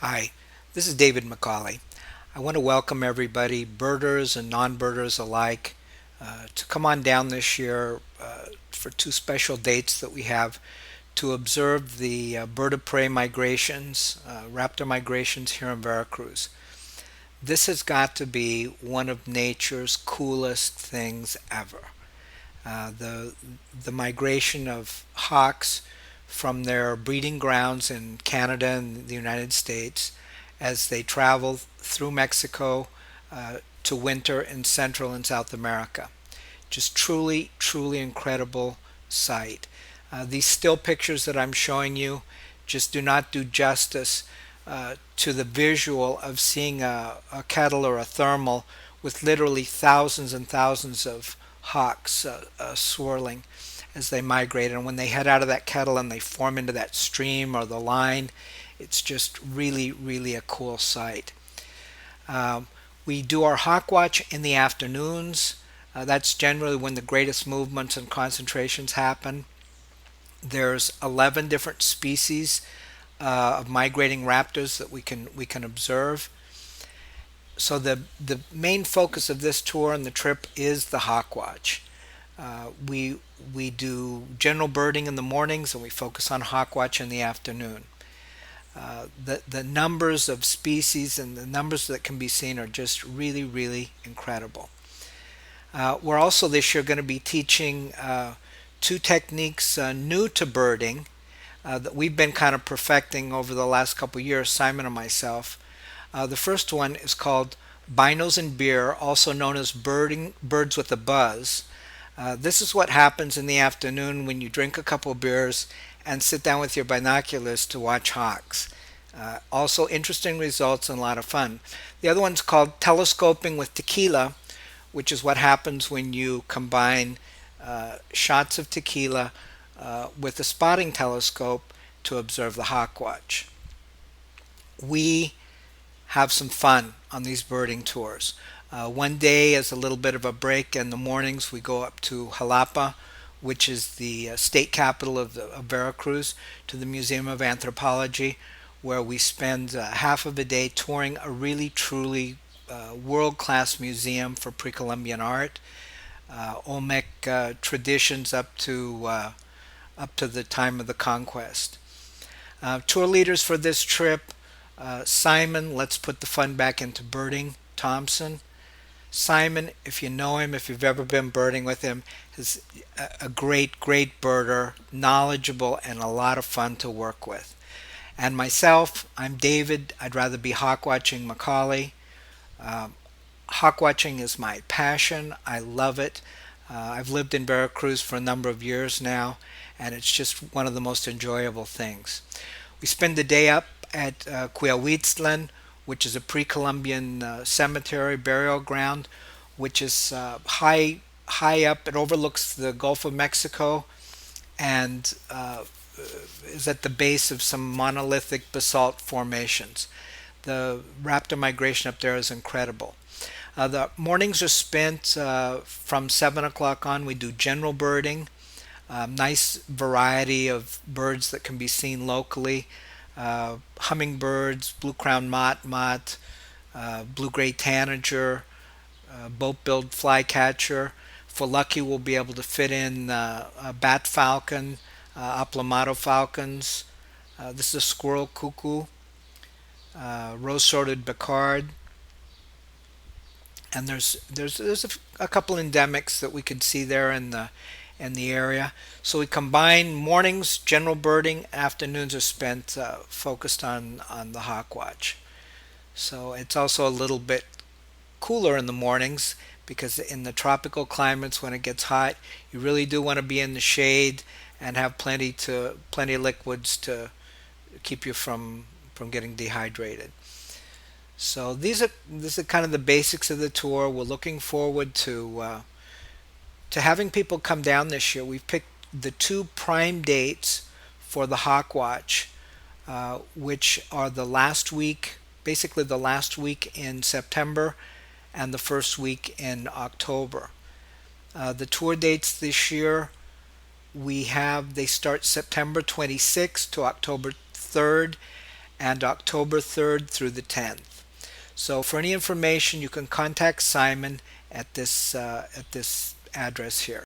Hi, this is David McCauley. I want to welcome everybody, birders and non-birders alike, to come on down this year for two special dates that we have to observe the bird of prey migrations, raptor migrations here in Veracruz. This has got to be one of nature's coolest things ever. The migration of hawks from their breeding grounds in Canada and the United States as they travel through Mexico to winter in Central and South America. Just truly, truly incredible sight. These still pictures that I'm showing you just do not do justice to the visual of seeing a kettle or a thermal with literally thousands and thousands of hawks swirling as they migrate. And when they head out of that kettle and they form into that stream or the line, it's just really, really a cool sight. Um, we do our hawk watch in the afternoons. That's generally when the greatest movements and concentrations happen. There's 11 different species of migrating raptors that we can observe. So the main focus of this tour and the trip is the hawk watch. We do general birding in the mornings and we focus on hawk watch in the afternoon. The numbers of species and the numbers that can be seen are just really, really incredible. We're also this year going to be teaching two techniques new to birding that we've been kind of perfecting over the last couple of years, Simon and myself. The first one is called binos and beer, also known as birds with a buzz. This is what happens in the afternoon when you drink a couple of beers and sit down with your binoculars to watch hawks. Also interesting results and a lot of fun. The other one's called telescoping with tequila, which is what happens when you combine shots of tequila with a spotting telescope to observe the hawk watch. We have some fun on these birding tours. One day is a little bit of a break. In the mornings, we go up to Jalapa, which is the state capital of Veracruz, to the Museum of Anthropology, where we spend half of a day touring a really, truly world-class museum for pre-Columbian art, Olmec traditions up to the time of the conquest. Tour leaders for this trip: Simon, let's put the fun back into birding, Thompson. Simon, if you know him, if you've ever been birding with him, is a great, great birder, knowledgeable, and a lot of fun to work with. And myself, I'm David. I'd rather be hawk watching Macaulay. Um, Hawk watching is my passion. I love it. I've lived in Veracruz for a number of years now, and it's just one of the most enjoyable things. We spend the day up at Cuyahuitztlan, which is a pre-Columbian cemetery burial ground, which is high up. It overlooks the Gulf of Mexico and is at the base of some monolithic basalt formations. The raptor migration up there is incredible. The mornings are spent from 7 o'clock on. We do general birding, nice variety of birds that can be seen locally. Hummingbirds, blue-crowned motmot, blue-gray tanager, boat-billed flycatcher. For lucky, we'll be able to fit in a bat falcon, aplomado falcons. This is a squirrel cuckoo, rose-throated becard, and there's a couple endemics that we could see there in the area. So we combine mornings, general birding, afternoons are spent focused on the hawk watch. So it's also a little bit cooler in the mornings because in the tropical climates when it gets hot, you really do want to be in the shade and have plenty of liquids to keep you from getting dehydrated. So these are kind of the basics of the tour. We're looking forward to having people come down this year. We've picked the two prime dates for the Hawk Watch, which are the last week, basically the last week in September and the first week in October. The tour dates this year they start September 26th to October 3rd, and October 3rd through the 10th. So for any information, you can contact Simon at this address here.